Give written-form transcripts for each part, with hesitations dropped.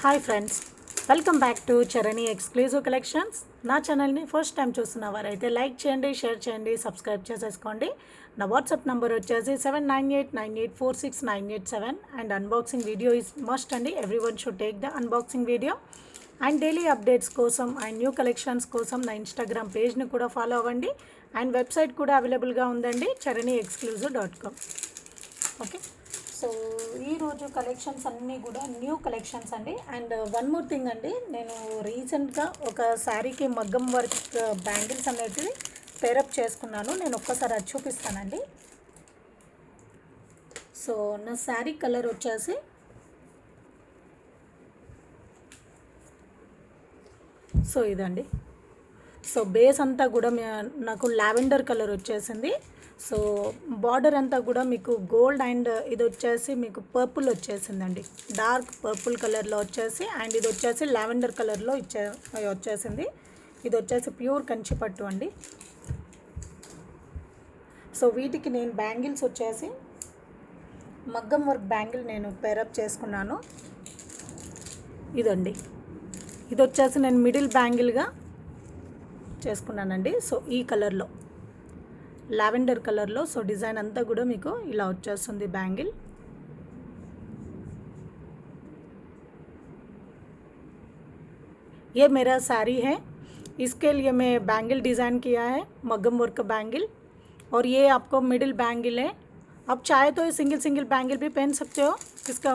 Hi friends, welcome back to Charani exclusive collections. నా ఛానల్ని first time చూస్తున్న వారైతే లైక్ చేయండి, షేర్ చేయండి, సబ్స్క్రైబ్ చేసేసుకోండి. నా వాట్సాప్ నెంబర్ వచ్చేసి 7998984697 and unboxing video is must అండి. Everyone should take the unboxing video. And daily updates కోసం అండ్ న్యూ కలెక్షన్స్ కోసం నా ఇన్స్టాగ్రామ్ పేజ్ని కూడా ఫాలో అవ్వండి. అండ్ వెబ్సైట్ కూడా అవైలబుల్గా ఉందండి, charaniexclusive.com. ఓకే, సో ఈరోజు కలెక్షన్స్ అన్నీ కూడా న్యూ కలెక్షన్స్ అండి. అండ్ వన్ మోర్ థింగ్ అండి, నేను రీసెంట్గా ఒక శారీకి మగ్గం వర్క్ బ్యాంగిల్స్ అనేటివి పేరప్ చేసుకున్నాను. నేను ఒక్కసారి అది చూపిస్తానండి. సో నా శారీ కలర్ వచ్చేసి సో ఇదండి. సో బేస్ అంతా కూడా నాకు లావెండర్ కలర్ వచ్చేసింది. సో బార్డర్ అంతా కూడా మీకు గోల్డ్ అండ్ ఇది వచ్చేసి మీకు పర్పుల్ వచ్చేసిందండి, డార్క్ పర్పుల్ కలర్లో వచ్చేసి. అండ్ ఇది వచ్చేసి లావెండర్ కలర్లో వచ్చేసింది. ఇది వచ్చేసి ప్యూర్ కంచిపట్టు అండి. సో వీటికి నేను బ్యాంగిల్స్ వచ్చేసి మగ్గం వర్క్ బ్యాంగిల్ నేను పేరప్ చేసుకున్నాను. ఇదండి, ఇది వచ్చేసి నేను మిడిల్ బ్యాంగిల్గా చేసుకున్నానండి. సో ఈ కలర్లో లావెండర్ కలర్లో. సో డిజైన్ అంతా కూడా మీకు ఇలా వచ్చేస్తుంది బ్యాంగిల్. ये मेरा साड़ी है, इसके लिए मैं बैंगल डिज़ाइन किया है, मग्गम वर्क बैंगल. और ये आपको मिडिल बैंगल है. आप चाहे तो ये सिंगल सिंगल बैंगल भी पहन सकते हो. इसका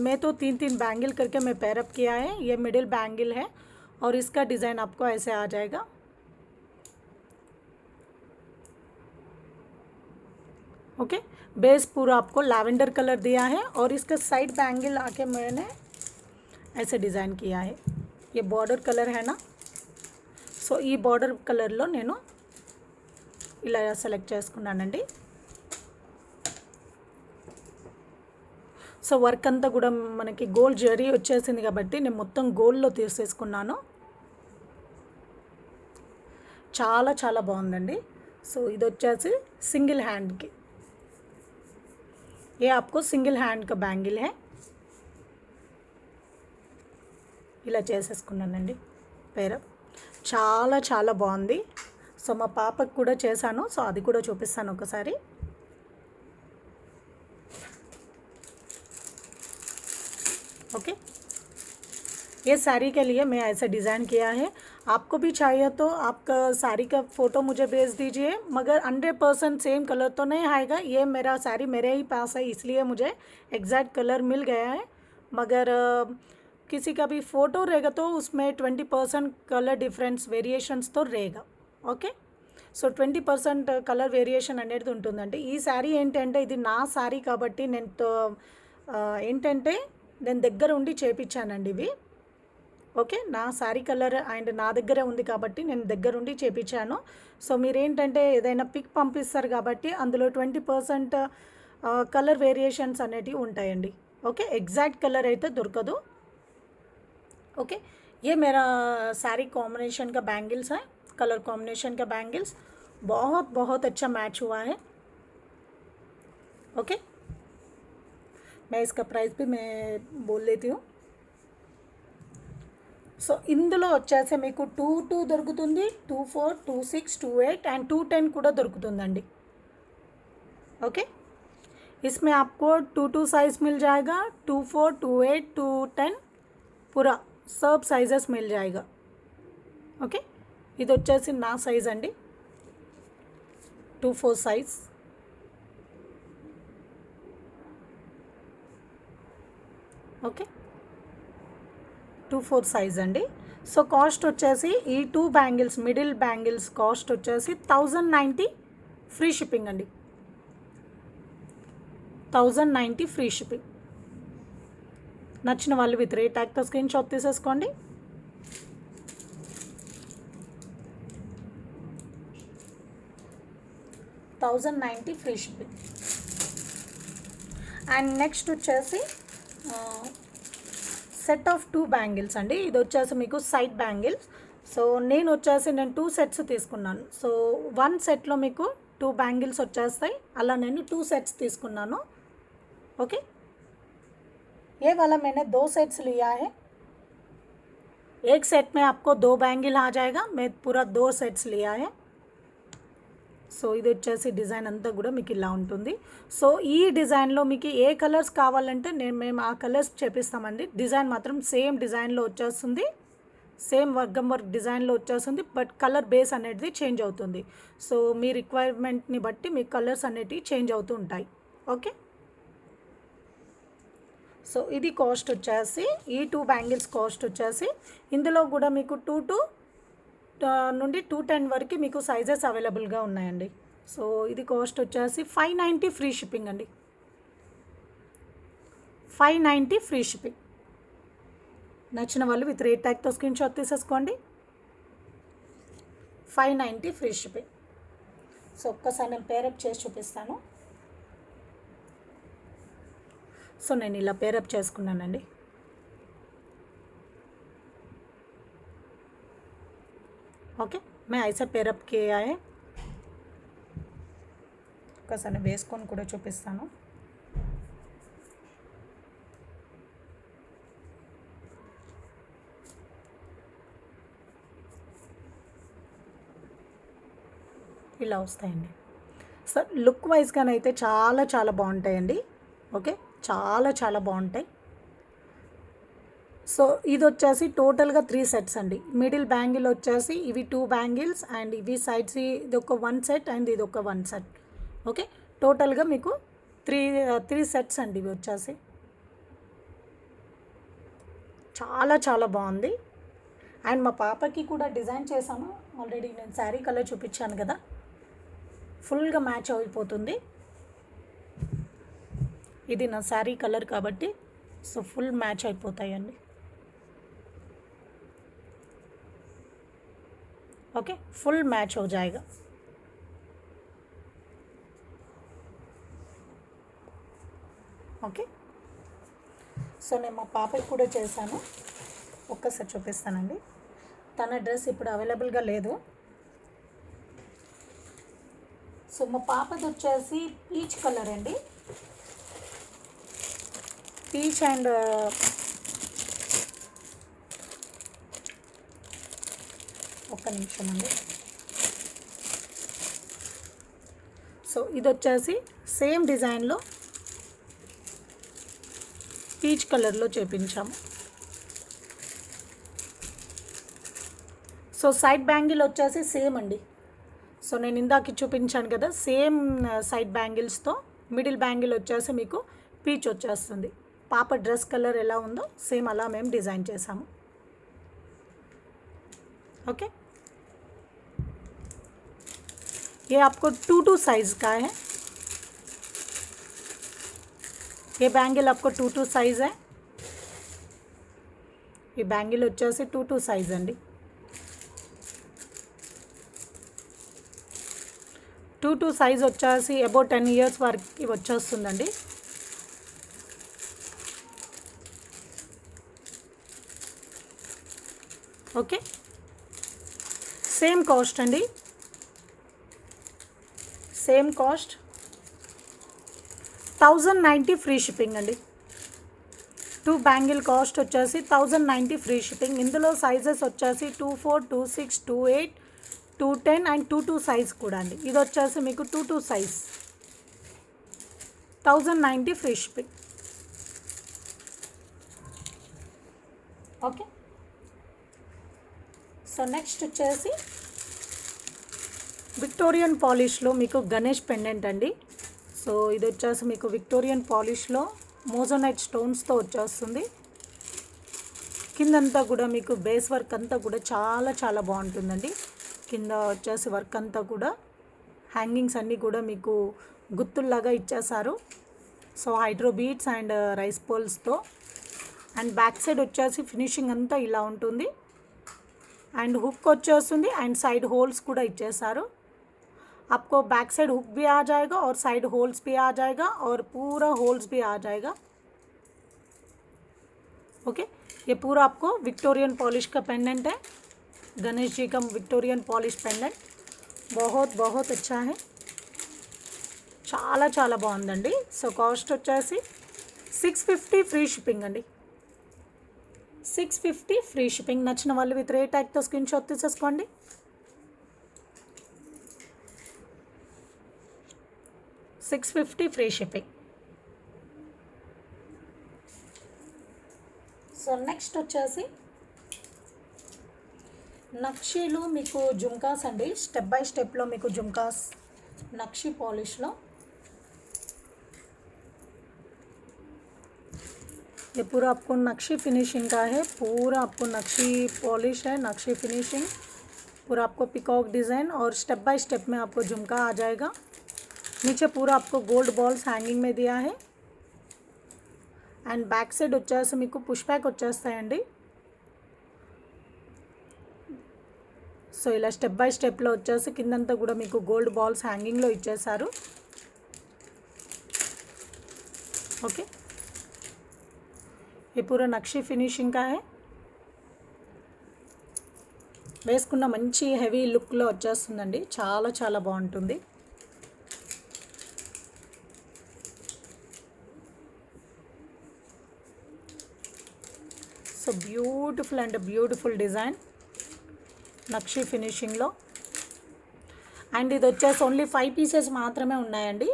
मैं तो तीन बैंगल करके मैं पैरअप किया है. ये मिडिल बैंगल है और इसका डिज़ाइन आपको ऐसे आ जाएगा. ओके, बेस पूरा आपको लैवेंडर कलर दिया है और इसका साइड बैंगल आके मैंने ऐसे डिज़ाइन किया है. ये बॉर्डर कलर है ना, సో ఈ బార్డర్ కలర్లో నేను ఇలా సెలెక్ట్ చేసుకున్నానండి. సో వర్క్ అంతా కూడా మనకి గోల్డ్ జరీ వచ్చేసింది కాబట్టి నేను మొత్తం గోల్డ్లో తీసేసుకున్నాను. చాలా చాలా బాగుందండి. సో ఇది వచ్చేసి సింగిల్ హ్యాండ్కి, ये आपको सिंगल हैंड का बैंगल है. ఇలా చేసేసుకున్నానండి పేరప్. చాలా చాలా బాగుంది. సో మా పాపకు కూడా చేశాను, సో అది కూడా చూపిస్తాను ఒకసారి. ओके, ये साड़ी के लिए मैं ऐसा डिज़ाइन किया है. आपको भी चाहिए तो आपका साड़ी का फ़ोटो मुझे भेज दीजिए, मगर 100% सेम कलर तो नहीं आएगा. ये मेरा साड़ी मेरे ही पास है, इसलिए मुझे एग्जैक्ट कलर मिल गया है. मगर किसी का भी फ़ोटो रहेगा तो उसमें 20% कलर डिफरेंस वेरिएशंस तो रहेगा. ఓకే, సో 20% కలర్ వేరియేషన్ అనేది ఉంటుందండి. ఈ శారీ ఏంటంటే ఇది నా శారీ కాబట్టి నేను ఏంటంటే నేను దగ్గర ఉండి చేపించానండి ఇవి. ఓకే, నా శారీ కలర్ అండ్ నా దగ్గరే ఉంది కాబట్టి నేను దగ్గరుండి చేపించాను. సో మీరేంటంటే ఏదైనా పిక్ పంపిస్తారు కాబట్టి అందులో 20% కలర్ వేరియేషన్స్ అనేటివి ఉంటాయండి. ఓకే, ఎగ్జాక్ట్ కలర్ అయితే దొరకదు. ओके, ये मेरा सारी कॉम्बिनेशन का बैंगल्स है, कलर कॉम्बिनेशन का बैंगल्स बहुत बहुत अच्छा मैच हुआ है. ओके, मैं इसका प्राइस भी मैं बोल देती हूँ. సో ఇందులో వచ్చేసి మీకు 22 దొరుకుతుంది, 24, 26, 28 అండ్ 210 కూడా దొరుకుతుందండి. ओके, इसमें आपको 22 साइज़ मिल जाएगा, 24, 28, 210 पूरा सब साइजेस मिल जाएगा. ఓకే, ఇది వచ్చేసి నా సైజ్ అండి, 24 సైజ్. ఓకే, 24 సైజ్ అండి. సో కాస్ట్ వచ్చేసి ఈ 2 బ్యాంగిల్స్ మిడిల్ బ్యాంగిల్స్ కాస్ట్ వచ్చేసి 1090 ఫ్రీ షిప్పింగ్ అండి. 1090 ఫ్రీ షిప్పింగ్. నచ్చిన వాళ్ళు విత్ రేట్ ట్యాగ్తో స్క్రీన్ షాట్ తీసేసుకోండి. $1090 ఫ్రీ షిప్పింగ్. అండ్ నెక్స్ట్ వచ్చేసి సెట్ ఆఫ్ 2 బ్యాంగిల్స్ అండి. ఇది వచ్చేసి మీకు సైడ్ బ్యాంగిల్స్. సో నేను 2 సెట్స్ తీసుకున్నాను. సో 1 సెట్లో మీకు 2 బ్యాంగిల్స్ వచ్చేస్తాయి, అలా నేను 2 సెట్స్ తీసుకున్నాను. ఓకే, ये वाला मैंने 2 सेट्स लिया है. एक सेट में आपको 2 बैंगिल आ जाएगा. मैं पूरा 2 सेट्स लिया है. సో ఇది వచ్చేసి డిజైన్ అంతా కూడా మీకు ఇలా ఉంటుంది. సో ఈ డిజైన్లో మీకు ఏ కలర్స్ కావాలంటే మేము ఆ కలర్స్ చేపిస్తామండి. డిజైన్ మాత్రం సేమ్ డిజైన్లో వచ్చేస్తుంది, సేమ్ వర్గం వర్క్ డిజైన్లో వచ్చేస్తుంది, బట్ కలర్ బేస్ అనేది చేంజ్ అవుతుంది. సో మీ రిక్వైర్మెంట్ని బట్టి మీ కలర్స్ అనేటివి చేంజ్ అవుతూ ఉంటాయి. ఓకే. సో ఇది కాస్ట్ వచ్చేసి ఈ 2 బ్యాంగిల్స్ కాస్ట్ వచ్చేసి ఇందులో కూడా మీకు 2 నుండి 210 వరకు మీకు సైజెస్ అవైలబుల్గా ఉన్నాయండి. సో ఇది కాస్ట్ వచ్చేసి 590 ఫ్రీ షిప్పింగ్ అండి. 590 ఫ్రీ షిప్పింగ్. నచ్చిన వాళ్ళు విత్ రేట్ ట్యాగ్తో స్క్రీన్ షాట్ తీసేసుకోండి. 590 ఫ్రీ షిప్పింగ్. సో ఒక్కసారి నేను పేరప్ చేసి చూపిస్తాను. సో నేను ఇలా పేరప్ చేసుకున్నానండి. ఓకే, मैं ऐसा पेरअप किया है. ఒకసారి వేసుకొని కూడా చూపిస్తాను. ఇలా వస్తాయండి. సో లుక్ వైజ్గానైతే చాలా చాలా బాగుంటాయండి. ఓకే, చాలా చాలా బాగుంటాయి. సో ఇది వచ్చేసి టోటల్గా 3 సెట్స్ అండి. మిడిల్ బ్యాంగిల్ వచ్చేసి ఇవి 2 బ్యాంగిల్స్ అండ్ ఇవి సైడ్స్ ఇది ఒక 1 సెట్ అండ్ ఇది ఒక 1 సెట్. ఓకే, టోటల్గా మీకు 3 సెట్స్ అండి ఇవి వచ్చేసి. చాలా చాలా బాగుంది. అండ్ మా పాపకి కూడా డిజైన్ చేశాను ఆల్రెడీ. నేను శారీ కలర్ చూపించాను కదా, ఫుల్గా మ్యాచ్ అయిపోతుంది. ఇది నా శారీ కలర్ కాబట్టి సో ఫుల్ మ్యాచ్ అయిపోతాయండి. ओके, फुल मैच हो जाएगा. ఓకే. సో నేను మా పాపకి కూడా చేశాను, ఒక్కసారి చూపిస్తానండి. తన డ్రెస్ ఇప్పుడు అవైలబుల్గా లేదు. సో మా పాపది వచ్చేసి పీచ్ కలర్ అండి. పీచ్ అండ్ ఒక్క నిమిషం అండి. సో ఇది వచ్చేసి సేమ్ డిజైన్లో పీచ్ కలర్లో చేపించాము. సో సైడ్ బ్యాంగిల్ వచ్చేసి సేమ్ అండి. సో నేను ఇందాక చూపించాను కదా, సేమ్ సైడ్ బ్యాంగిల్స్తో మిడిల్ బ్యాంగిల్ వచ్చేసి మీకు పీచ్ వచ్చేస్తుంది. పాప డ్రెస్ కలర్ ఎలా ఉందో సేమ్ అలా మేము డిజైన్ చేసాము. ओके, ये आपको 2 साइज़ का है. ये बैंगल आपको 2 साइज़ है. ये बैंगल వచ్చేసి 2 साइज़ అండి. 2 साइज़ వచ్చేసి అబౌట్ 10 ఇయర్స్ వరకు వచ్చేస్తుందండి. ఓకే, సేమ్ కాస్ట్ అండి. సేమ్ కాస్ట్ 1090 ఫ్రీ షిప్పింగ్ అండి. 2 బ్యాంగిల్ కాస్ట్ వచ్చేసి 1090 ఫ్రీ షిప్పింగ్. ఇందులో సైజెస్ వచ్చేసి 24, 26, 28, 210 అండ్ 22 సైజ్ కూడా అండి. ఇది వచ్చేసి మీకు 22 size. 1090 free shipping. Okay. So next వచ్చేసి విక్టోరియన్ పాలిష్లో మీకు గణేష్ పెండెంట్ అండి. సో ఇది వచ్చేసి మీకు విక్టోరియన్ పాలిష్లో మోజోనైట్ స్టోన్స్తో వచ్చేస్తుంది. కిందంతా కూడా మీకు బేస్ వర్క్ అంతా కూడా చాలా చాలా బాగుంటుందండి. కింద వచ్చేసి వర్క్ అంతా కూడా హ్యాంగింగ్స్ అన్నీ కూడా మీకు గుత్తుల్లాగా ఇచ్చేసారు. So hydro beads and rice పోల్స్తో. అండ్ బ్యాక్ సైడ్ వచ్చేసి ఫినిషింగ్ అంతా ఇలా ఉంటుంది. అండ్ హుక్ వచ్చేస్తుంది అండ్ साइड होल्स కూడా ఇచ్చేసారు. आपको बैक साइड हुक भी आ जाएगा और साइड होल्स भी आ जाएगा और पूरा होल्स भी आ जाएगा. ओके, ये पूरा आपको विक्टोरियन पॉलिश का पेंडेंट है. गणेश जी का विक्टोरियन पॉलिश पेंडेंट बहुत बहुत अच्छा है. చాలా చాలా బాగుందండి. సో కాస్ట్ వచ్చేసి 650 ఫ్రీ షిప్పింగ్ అండి. 650 ఫ్రీ షిప్పింగ్. నచ్చిన వాళ్ళు విత్ రేట్ ట్యాగ్తో స్క్రీన్ షాట్ తీసేసుకోండి. 650 ఫ్రీ షిప్పింగ్. సో నెక్స్ట్ వచ్చేసి నక్షీలు మీకు జుమ్కాస్ అండి. స్టెప్ బై స్టెప్లో మీకు జుమ్కాస్ నక్షి పాలిష్లో. ये पूरा आपको नक्शी फिनिशिंग का है, पूरा आपको नक्शी पॉलिश है, नक्शी फिनिशिंग, पूरा आपको पिकॉक डिज़ाइन और स्टेप बाय स्टेप में आपको झुमका आ जाएगा. नीचे पूरा आपको गोल्ड बॉल्स హ్యాంగింగ్ में दिया है. అండ్ బ్యాక్ సైడ్ వచ్చేసి మీకు పుష్ బ్యాక్ వచ్చేస్తాయండి. సో ఇలా స్టెప్ బై స్టెప్లో వచ్చేసి కిందంతా కూడా మీకు గోల్డ్ బాల్స్ హ్యాంగింగ్లో ఇచ్చేసారు. ఓకే, ये पूरा నక్షి ఫినిషింగ్ కా है. వేసుకున్న మంచి హెవీ లుక్లో వచ్చేస్తుందండి. చాలా చాలా బాగుంటుంది. So beautiful and beautiful design నక్షి ఫినిషింగ్లో. అండ్ ఇది వచ్చేసి ఓన్లీ 5 పీసెస్ మాత్రమే ఉన్నాయండి.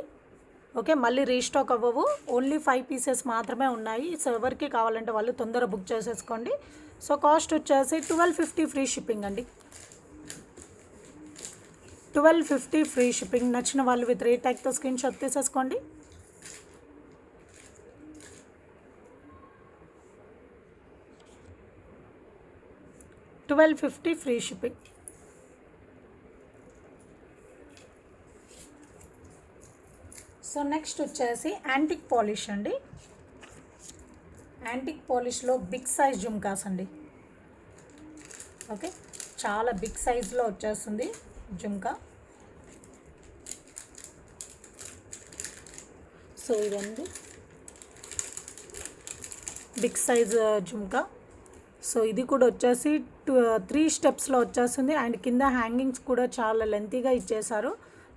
ఓకే, మళ్ళీ రీస్టాక్ అవ్వవు. ఓన్లీ 5 పీసెస్ మాత్రమే ఉన్నాయి. సో ఎవరికి కావాలంటే వాళ్ళు తొందరగా బుక్ చేసేసుకోండి. సో కాస్ట్ వచ్చేసి 1250 ఫ్రీ షిప్పింగ్ అండి. 1250 ఫ్రీ షిప్పింగ్. నచ్చిన వాళ్ళు విత్ రేట్ ట్యాగ్తో స్క్రీన్ షాట్ తీసేసుకోండి. $1250 ఫ్రీ షిప్పింగ్. సో నెక్స్ట్ వచ్చేసి యాంటిక్ పాలిష్ అండి. యాంటిక్ పాలిష్లో బిగ్ సైజ్ జుమ్కాస్ అండి. ఓకే, చాలా బిగ్ సైజ్లో వచ్చేస్తుంది జుమ్కా. సో ఇదండి బిగ్ సైజ్ జుమ్కా. సో ఇది కూడా వచ్చేసి 3 స్టెప్స్లో వచ్చేస్తుంది. అండ్ కింద హ్యాంగింగ్స్ కూడా చాలా లెంతీగా ఇచ్చేసారు.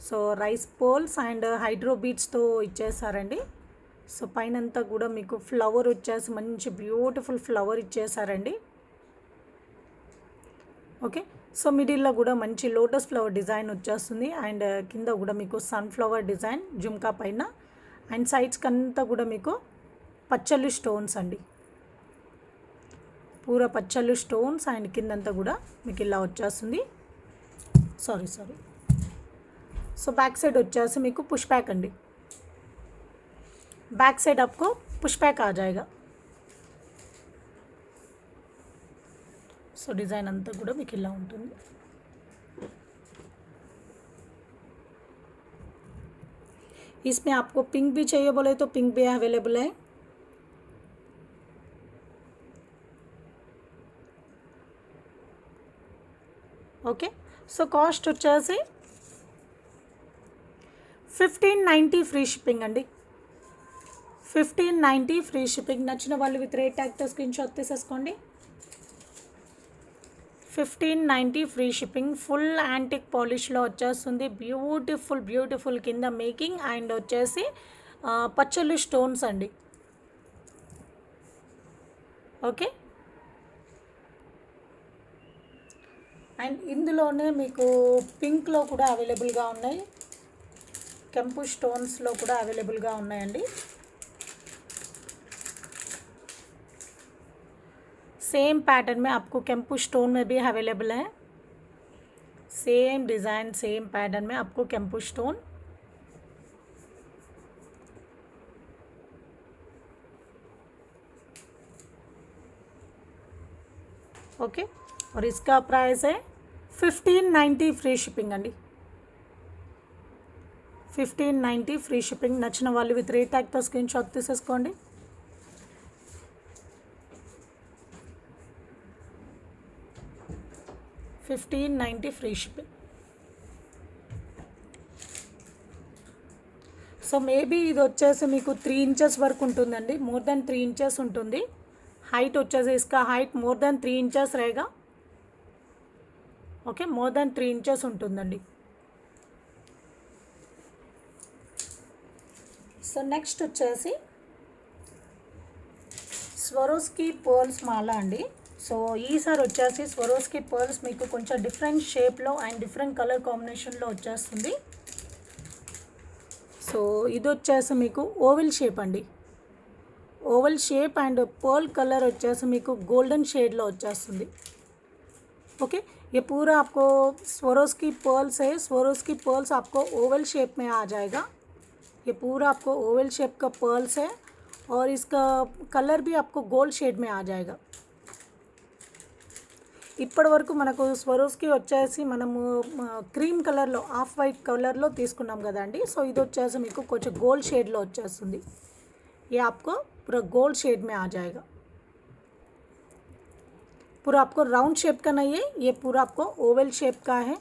So rice pearls and hydro బీట్స్తో ఇచ్చేసారండి. సో పైనంతా కూడా మీకు ఫ్లవర్ వచ్చేసి మంచి బ్యూటిఫుల్ ఫ్లవర్ ఇచ్చేసారండి. ఓకే, సో మిడిల్లో కూడా మంచి లోటస్ ఫ్లవర్ డిజైన్ వచ్చేస్తుంది. అండ్ కింద కూడా మీకు సన్ఫ్లవర్ డిజైన్ జుమ్కా పైన. అండ్ సైడ్స్కి అంతా కూడా మీకు పచ్చళ్ళు స్టోన్స్ అండి. పూరా పచ్చళ్ళు స్టోన్స్ అండ్ కిందంతా కూడా మీకు ఇలా వచ్చేస్తుంది. సారీ. సో बैक साइड వచ్చేసి మీకు పుష్ బ్యాక్ అండి. बैक साइड आपको पुश बैक आ जाएगा. సో డిజైన్ అంతా కూడా మీకు ఇలా ఉంటుంది. इसमें आपको पिंक भी चाहिए बोले तो पिंक भी अवेलेबल है. ఓకే, సో కాస్ట్ వచ్చేసి 1590 ఫ్రీ షిప్పింగ్ అండి. 1590 ఫ్రీ షిప్పింగ్. నచ్చిన వాళ్ళు విత్ రేట్ ట్యాగ్తో స్క్రీన్ షాట్ తీసేసుకోండి. 1590 ఫ్రీ షిప్పింగ్. ఫుల్ యాంటిక్ పాలిష్లో వచ్చేస్తుంది. బ్యూటిఫుల్ కింద మేకింగ్ అండ్ వచ్చేసి పచ్చళ్ళు స్టోన్స్ అండి. ఓకే, అండ్ ఇందులోనే మీకు పింక్లో కూడా అవైలబుల్గా ఉన్నాయి. కెంపు స్టోన్స్లో కూడా అవైలబుల్గా ఉన్నాయండి. सेम पैटर्न में आपको केम्पू स्टोन में भी अवेलेबल है. सेम डिज़ाइन सेम पैटर्न में आपको केम्पू स्टोन. ओके, और इसका प्राइस है 1590 फ्री शिपिंग अंडी. 1590 ఫ్రీ షిప్పింగ్. నచ్చిన వాళ్ళు విత్ రేట్ ట్యాగ్తో స్క్రీన్ షాట్ తీసేసుకోండి. $1590 ఫ్రీ షిప్పింగ్. సో మేబీ ఇది వచ్చేసి మీకు 3 ఇంచెస్ వరకు ఉంటుందండి. మోర్ దెన్ 3 ఇంచెస్ ఉంటుంది. हाइट వచ్చేసి इसका हाइट మోర్ దెన్ 3 ఇంచెస్ रहेगा. ఓకే, మోర్ దెన్ 3 ఇంచెస్ ఉంటుందండి. సో నెక్స్ట్ వచ్చేసి స్వరోస్కి పర్ల్స్ మాల అండి. సో ఈసారి వచ్చేసి స్వరోస్కి పర్ల్స్ మీకు కొంచెం డిఫరెంట్ షేప్లో అండ్ డిఫరెంట్ కలర్ కాంబినేషన్లో వచ్చేస్తుంది. సో ఇది వచ్చేసి మీకు ఓవెల్ షేప్ అండి. Oval shape and pearl colour వచ్చేసి మీకు गोल्डन షేడ్లో వచ్చేస్తుంది. ओके, ये पूरा आपको स्वरोस्की पर्ल्स है. स्वरोस्की पर्ल्स आपको ओवल शेप में आ जाएगा. ये पूरा आपको ओवल शेप का पर्ल्स है और इसका कलर भी आपको गोल्ड शेड में आ जाएगा. ఇప్పటి వరకు మనకు స్వరోస్కి వచ్చేసి మనము క్రీమ్ కలర్లో ఆఫ్ వైట్ కలర్లో తీసుకున్నాం కదండి. సో ఇది వచ్చేసి మీకు కొంచెం గోల్డ్ షేడ్లో వచ్చేస్తుంది. ये आपको पूरा गोल्ड शेड में आ जाएगा. पूरा आपको राउंड शेप का नहीं है, ये पूरा आपको ओवल शेप का है.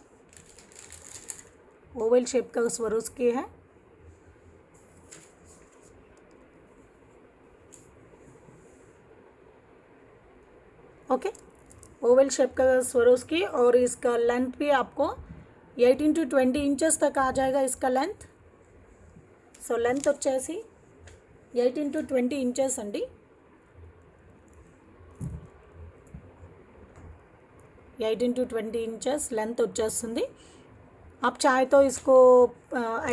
ओवल शेप का स्वरोस्की है. ओके, ओवल शेप का स्वरोस्की और इसका लेंथ भी आपको 18 to 20 इंचेस तक आ जाएगा इसका लेंथ. సో లెంత్ వచ్చేసి 18 to 20 ఇంచెస్ అండి. 18 to 20 इंचेस लेंथ వచ్చేస్తుంది. आप चाहे तो इसको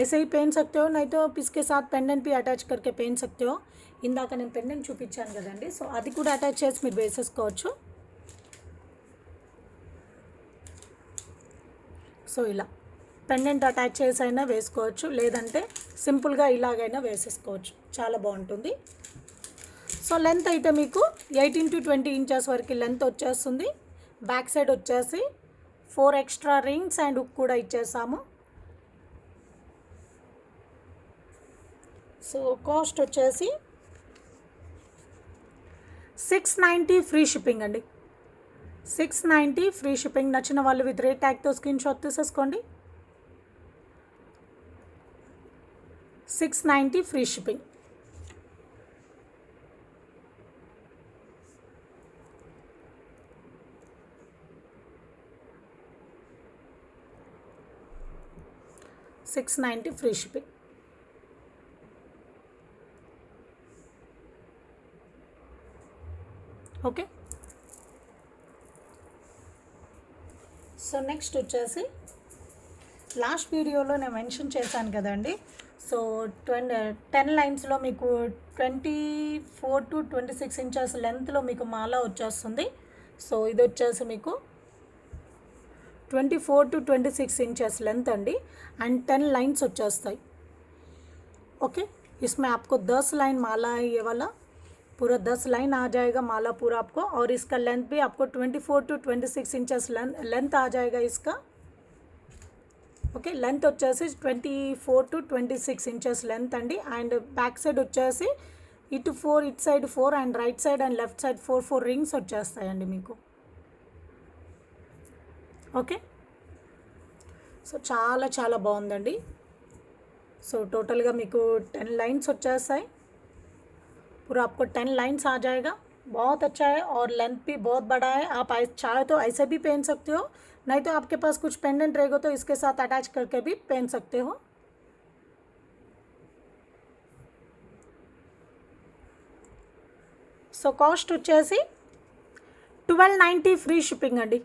ऐसे ही पहन सकते हो, नहीं तो इसके साथ पेंडेंट भी अटैच करके पहन सकते हो. ఇందాక నేను పెండెంట్ చూపించాను కదండి. సో అది కూడా అటాచ్ చేసి మీరు వేసేసుకోవచ్చు. సో ఇలా పెండెంట్ అటాచ్ చేసి అయినా వేసుకోవచ్చు, లేదంటే సింపుల్గా ఇలాగైనా వేసేసుకోవచ్చు. చాలా బాగుంటుంది. సో లెంత్ అయితే మీకు 18 to 20 ఇంచెస్ వరకు లెంత్ వచ్చేస్తుంది. బ్యాక్ సైడ్ వచ్చేసి 4 ఎక్స్ట్రా రింగ్స్ అండ్ హుక్ కూడా ఇచ్చేసాము. సో కాస్ట్ వచ్చేసి 690 ఫ్రీ షిప్పింగ్ అండి. 690 ఫ్రీ షిప్పింగ్. నచ్చిన వాళ్ళు విత్ రేట్ ట్యాగ్తో స్క్రీన్ షాట్ తీసేసుకోండి. 690 free shipping. $690 free shipping. Okay, so next వచ్చేసి లాస్ట్ వీడియోలో నేను మెన్షన్ చేశాను కదండి. సో 10 లైన్స్లో మీకు 24 to 26 ఇంచెస్ లెంత్లో మీకు మాల వచ్చేస్తుంది. సో ఇది వచ్చేసి మీకు 24 to 26 इंचेस लेंथ अंडी एंड 10 लाइन्स వచ్చేస్తాయి. ओके, इसमें आपको 10 लाइन माला है. ये वाला पूरा 10 लाइन आ जाएगा माला पूरा आपको. और इसका लेंथ भी आपको 24 to 26 इंचेस लेंथ आ जाएगा इसका. ఓకే, లెంత్ వచ్చేసి 24 to 26 ఇంచెస్ లెంత్ అండి. అండ్ బ్యాక్ సైడ్ వచ్చేసి ఇటు 4, ఇటు side 4 and right side and left side 4 rings వచ్చేస్తాయండి మీకు. ఓకే, సో చాలా చాలా బాగుందండి. సో టోటల్గా మీకు 10 लाइन्स వచ్చేస్తాయి. पूरा आपको 10 लाइन्स आ जाएगा. बहुत अच्छा है और लेंथ भी बहुत बड़ा है. आप चाहे तो ऐसे भी पहन सकते हो, नहीं तो आपके पास कुछ पेंडेंट रहेगा तो इसके साथ अटैच करके भी पहन सकते हो. సో కాస్ట్ వచ్చేసి 1290 ఫ్రీ షిప్పింగ్ అండి.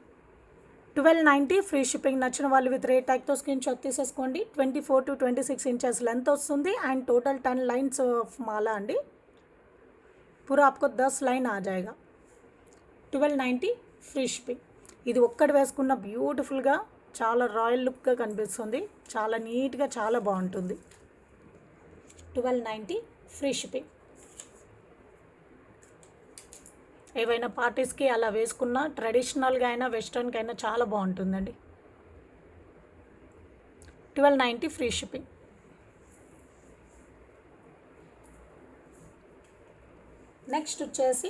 1290 ఫ్రీ షిప్పింగ్. నచ్చిన వాళ్ళు విత్ రేట్ ట్యాగ్తో స్క్రీన్ షాట్ తీసేసుకోండి. 24 to 26 ఇంచెస్ లెంత్ వస్తుంది అండ్ టోటల్ 10 लाइन्स ఆఫ్ మాలా అండి. पूरा आपको 10 लाइन आ जाएगा. 1290 ఫ్రీ షిప్పింగ్. ఇది ఒక్కటి వేసుకున్న బ్యూటిఫుల్గా చాలా రాయల్ లుక్గా కనిపిస్తుంది. చాలా నీట్గా చాలా బాగుంటుంది. 1290 ఫ్రీ షిప్పింగ్. ఏవైనా పార్టీస్కి అలా వేసుకున్న ట్రెడిషనల్గా అయినా వెస్ట్రన్కి అయినా చాలా బాగుంటుందండి. 1290 ఫ్రీ షిప్పింగ్. నెక్స్ట్ వచ్చేసి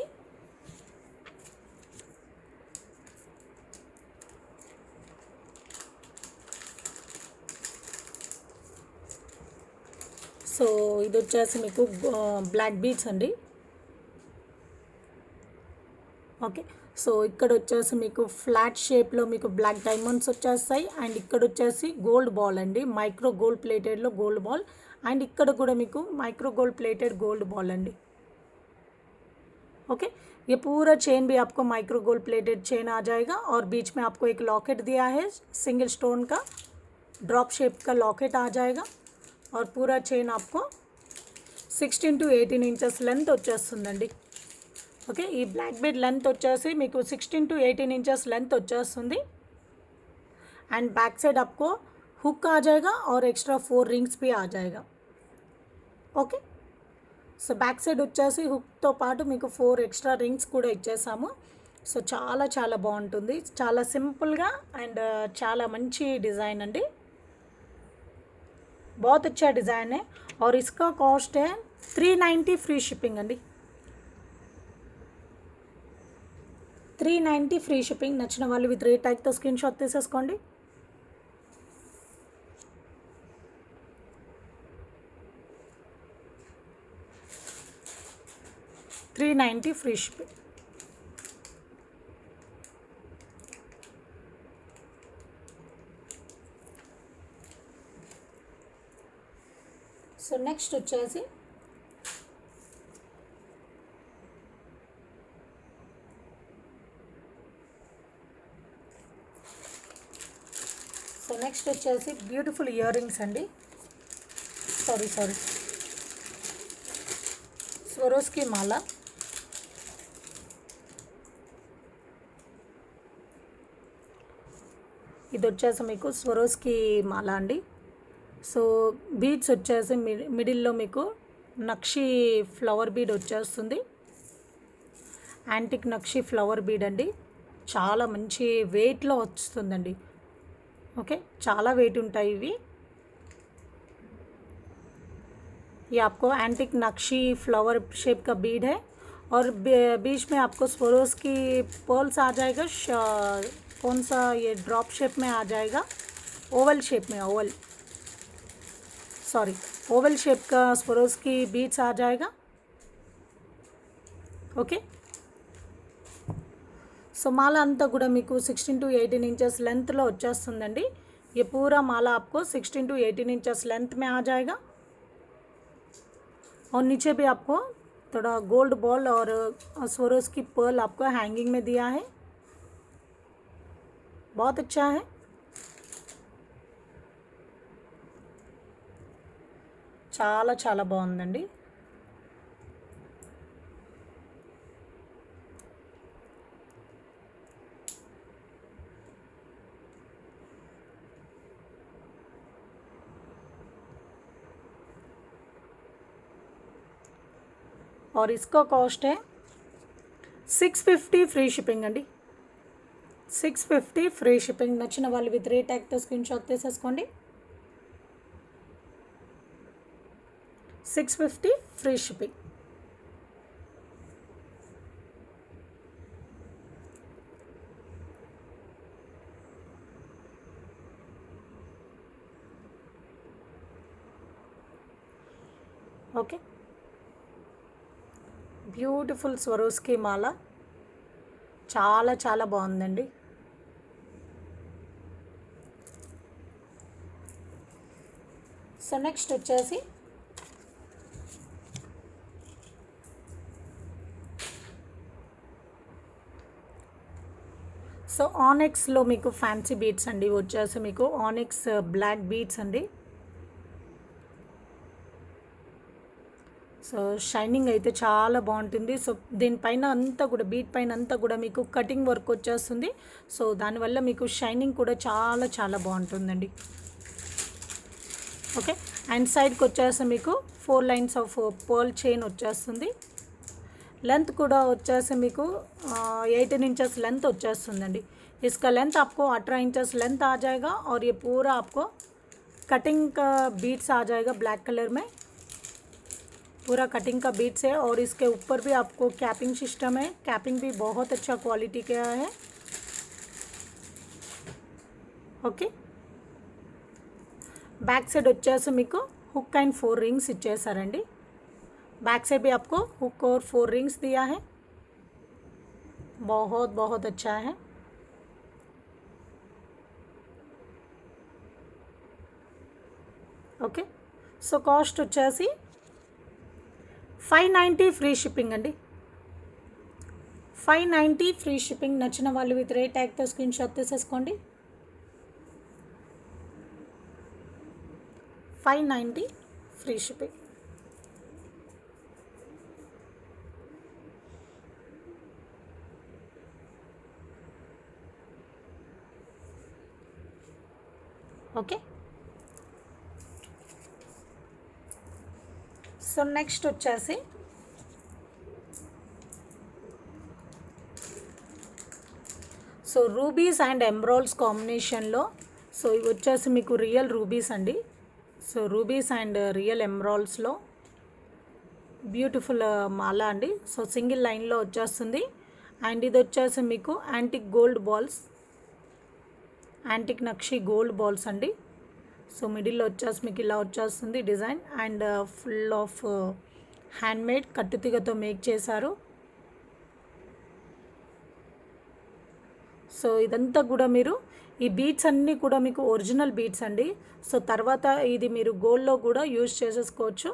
సో ఇది వచ్చేసి మీకు బ్లాక్ బీడ్స్ అండి. ఓకే, సో ఇక్కడ వచ్చేసి మీకు ఫ్లాట్ షేప్లో మీకు బ్లాక్ డైమండ్స్ వచ్చేస్తాయి అండ్ ఇక్కడ వచ్చేసి గోల్డ్ బాల్ అండి. మైక్రో గోల్డ్ ప్లేటెడ్లో గోల్డ్ బాల్ అండ్ ఇక్కడ కూడా మీకు micro gold plated gold ball అండి. ओके। ये पूरा चेन भी आपको माइक्रो गोल्ड प्लेटेड चेन आ जाएगा और बीच में आपको एक लॉकेट दिया है सिंगल स्टोन का, ड्रॉप शेप का लॉकेट आ जाएगा और पूरा చైన్ आपको 16 to 18 ఇంచెస్ లెంత్ వచ్చేస్తుందండి. ఓకే, ఈ బ్లాక్ బీడ్ లెంత్ వచ్చేసి మీకు 16 to 18 ఇంచెస్ లెంత్ వచ్చేస్తుంది. एंड बैक साइड आपको हुक आ जाएगा और एक्स्ट्रा 4 रिंग्स भी आ जाएगा. ఓకే, సో బ్యాక్ సైడ్ వచ్చేసి హుక్తో పాటు మీకు 4 ఎక్స్ట్రా రింగ్స్ కూడా ఇచ్చేసాము. సో చాలా చాలా బాగుంటుంది, చాలా సింపుల్గా అండ్ చాలా మంచి డిज़ाइन అండి. बहुत अच्छा डिज़ाइन है और इसका कॉस्ट है 390 फ्री शिपिंग अंडी. 390 फ्री शिपिंग. నచ్చిన వాళ్ళు విత్ రేట్ ట్యాగ్తో స్క్రీన్ షాట్ తీసేసుకోండి. 390 ఫ్రీ షిప్పింగ్. సో నెక్స్ట్ వచ్చేసి బ్యూటిఫుల్ ఇయర్ రింగ్స్ అండి. సారీ స్వరోస్కి మాల. ఇది వచ్చేసి మీకు స్వరోస్కి మాల అండి. సో బీడ్స్ వచ్చేసి మిడిల్లో మీకు నక్షి ఫ్లవర్ బీడ్ వచ్చేస్తుంది. యాంటిక్ నక్షి ఫ్లవర్ బీడ్ అండి. చాలా మంచి వెయిట్లో వస్తుందండి. ఓకే, చాలా వెయిట్ ఉంటాయి ఇవి. ये आपको एंटिक नक्शी फ्लावर शेप का बीड है और बीच में आपको स्वरोस की पर्ल्स आ जाएगा. कौन सा ये ड्रॉप शेप में आ जाएगा, ओवल शेप में, ओवल शेप का स्वरोस की बीड्स आ जाएगा. ओके, సో మాల అంతా కూడా మీకు 16 to 18 इंचेस लेंथ లో వచ్చేస్తుందండి. ये पूरा माला आपको 16 to 18 इंचेस लेंथ में आ जाएगा और नीचे भी आपको थोड़ा गोल्ड बॉल और स्वरोस की पर्ल आपको हैंगिंग में दिया है. बहुत अच्छा है. చాలా చాలా బాగుందండి. और इसका कॉस्ट है 650 ఫ్రీ షిప్పింగ్ అండి. 650 ఫ్రీ షిప్పింగ్. నచ్చిన వాళ్ళు విత్ రేట్ ట్యాగ్తో స్క్రీన్ షాట్ తీసేసుకోండి. 650 free shipping. Okay, beautiful Swarovski మాల చాలా చాలా బాగుందండి. సో నెక్స్ట్ వచ్చేసి సో ఆనెక్స్లో మీకు ఫ్యాన్సీ బీడ్స్ అండి. వచ్చేసి మీకు ఆనెక్స్ బ్లాక్ బీడ్స్ అండి. సో షైనింగ్ అయితే చాలా బాగుంటుంది. సో దీనిపైన అంతా కూడా బీట్ పైన అంతా కూడా మీకు కటింగ్ వర్క్ వచ్చేస్తుంది. సో దానివల్ల మీకు షైనింగ్ కూడా చాలా చాలా బాగుంటుందండి. ఓకే, అండ్ సైడ్కి వచ్చేసి మీకు 4 లైన్స్ ఆఫ్ పర్ల్ చైన్ వచ్చేస్తుంది. लेंथ కూడా వచ్చేసి మీకు 18 इंचेस लेंथ వచ్చేస్తుందండి. इसका लेंथ आपको 18 इंचेस लेंथ आ जाएगा और ये पूरा आपको कटिंग का बीट्स आ जाएगा ब्लैक कलर में. पूरा कटिंग का बीट्स है और इसके ऊपर भी आपको कैपिंग सिस्टम है. कैपिंग भी बहुत अच्छा क्वालिटी का है. ओके, बैक साइड వచ్చేసి మీకు हुक एंड 4 रिंग्स ఇచ్చేసారండి. बैक साइड भी आपको हुक और 4 रिंग्स दिया है. बहुत बहुत अच्छा है. ఓకే, సో కాస్ట్ వచ్చేసి 590 ఫ్రీ షిప్పింగ్ అండి. 590 ఫ్రీ షిప్పింగ్. నచ్చిన వాళ్ళు విత్ రేట్ ట్యాగ్తో స్క్రీన్ షాట్ తీసేసుకోండి. 590 free shipping. Okay. So next వచ్చేసి సో రూబీస్ అండ్ ఎమ్రాల్డ్స్ కాంబినేషన్లో, సో ఇవి వచ్చేసి మీకు రియల్ రూబీస్ అండి. సో రూబీస్ అండ్ రియల్ ఎమ్రాల్డ్స్లో బ్యూటిఫుల్ మాల అండి. సో సింగిల్ లైన్లో వచ్చేస్తుంది. అండ్ ఇది వచ్చేసి మీకు యాంటిక్ గోల్డ్ బాల్స్, యాంటిక్ నక్షి గోల్డ్ బాల్స్ అండి. సో మిడిల్లో వచ్చేసి మీకు ఇలా వచ్చేస్తుంది design. And full of handmade కట్టుతీగతో మేక్ చేశారు. సో ఇదంతా కూడా మీరు ఈ బీడ్స్ అన్నీ కూడా మీకు ఒరిజినల్ బీడ్స్ అండి. సో తర్వాత ఇది మీరు గోల్డ్లో కూడా యూజ్ చేసేసుకోవచ్చు.